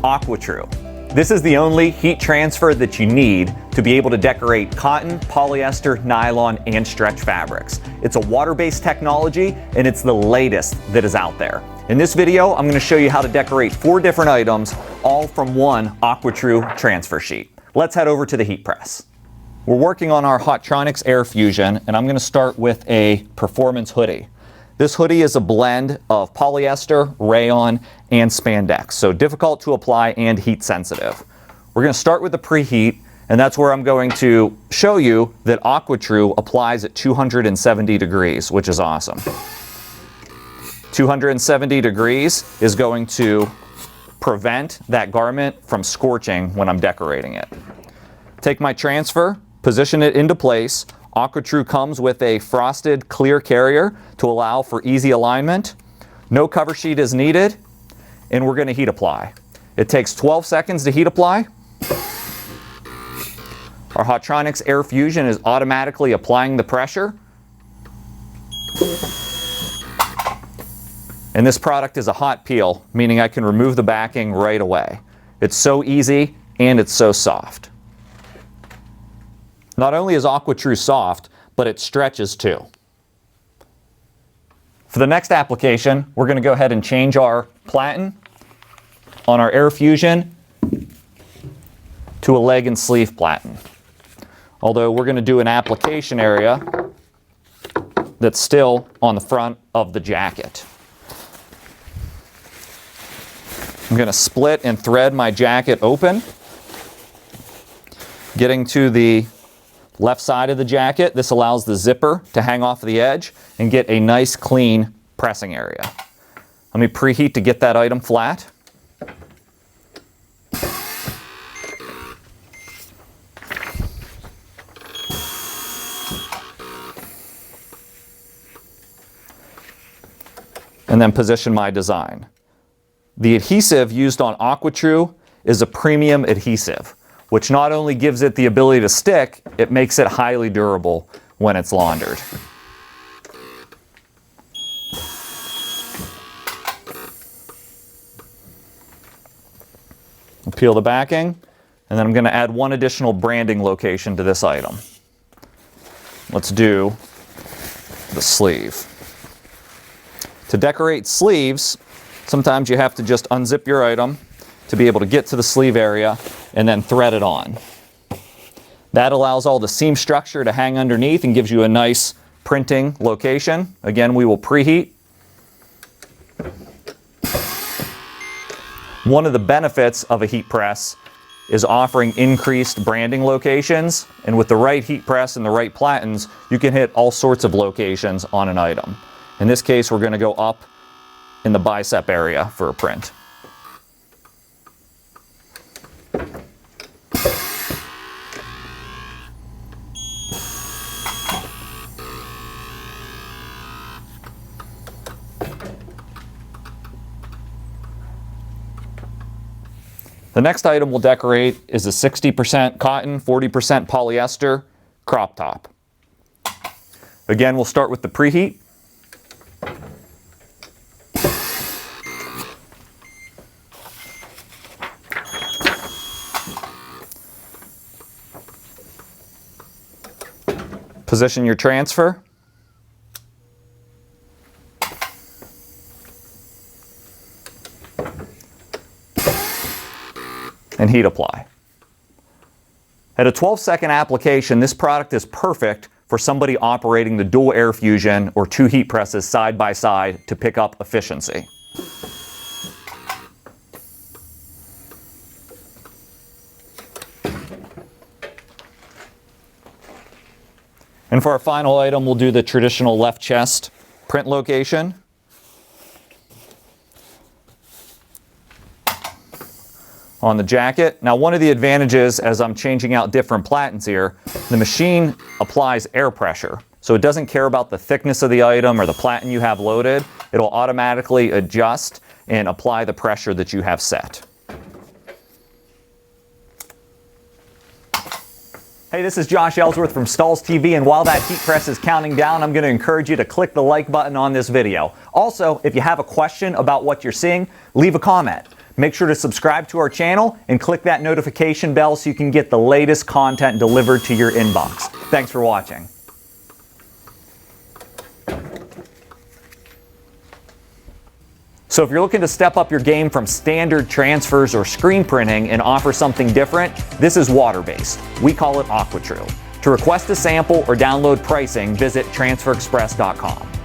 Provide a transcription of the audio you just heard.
AquaTru. This is the only heat transfer that you need to be able to decorate cotton, polyester, nylon, and stretch fabrics. It's a water-based technology, and it's the latest that is out there. In this video, I'm going to show you how to decorate 4 different items, all from one AquaTru transfer sheet. Let's head over to the heat press. We're working on our Hotronix Air Fusion, and I'm going to start with a performance hoodie. This hoodie is a blend of polyester, rayon, and spandex, so difficult to apply and heat sensitive. We're going to start with the preheat, and that's where I'm going to show you that AquaTru applies at 270 degrees, which is awesome. 270 degrees is going to prevent that garment from scorching when I'm decorating it. Take my transfer, position it into place. AquaTru comes with a frosted clear carrier to allow for easy alignment. No cover sheet is needed, and we're going to heat apply. It takes 12 seconds to heat apply. Our Hotronix Air Fusion is automatically applying the pressure. And this product is a hot peel, meaning I can remove the backing right away. It's so easy and it's so soft. Not only is AquaTru soft, but it stretches too. For the next application, we're going to go ahead and change our Platen on our Air Fusion to a leg and sleeve Platen. Although we're going to do an application area that's still on the front of the jacket. I'm going to split and thread my jacket open. Getting to the left side of the jacket, this allows the zipper to hang off the edge and get a nice clean pressing area. Let me preheat to get that item flat. And then position my design. The adhesive used on AquaTru is a premium adhesive, which not only gives it the ability to stick, it makes it highly durable when it's laundered. I'll peel the backing, and then I'm going to add one additional branding location to this item. Let's do the sleeve. To decorate sleeves, sometimes you have to just unzip your item to be able to get to the sleeve area and then thread it on. That allows all the seam structure to hang underneath and gives you a nice printing location. Again, we will preheat. One of the benefits of a heat press is offering increased branding locations, and with the right heat press and the right platens, you can hit all sorts of locations on an item. In this case, we're going to go up in the bicep area for a print. The next item we'll decorate is a 60% cotton, 40% polyester crop top. Again, we'll start with the preheat. Position your transfer. And heat apply. At a 12-second application, this product is perfect for somebody operating the dual Air Fusion or 2 heat presses side by side to pick up efficiency. And for our final item, we'll do the traditional left chest print location. On the jacket. Now, one of the advantages as I'm changing out different platens here, the machine applies air pressure. So it doesn't care about the thickness of the item or the platen you have loaded. It'll automatically adjust and apply the pressure that you have set. Hey, this is Josh Ellsworth from Stahls TV, and while that heat press is counting down, I'm going to encourage you to click the like button on this video. Also, if you have a question about what you're seeing, leave a comment. Make sure to subscribe to our channel and click that notification bell so you can get the latest content delivered to your inbox. Thanks for watching. So if you're looking to step up your game from standard transfers or screen printing and offer something different, this is water-based. We call it AquaTru. To request a sample or download pricing, visit transferexpress.com.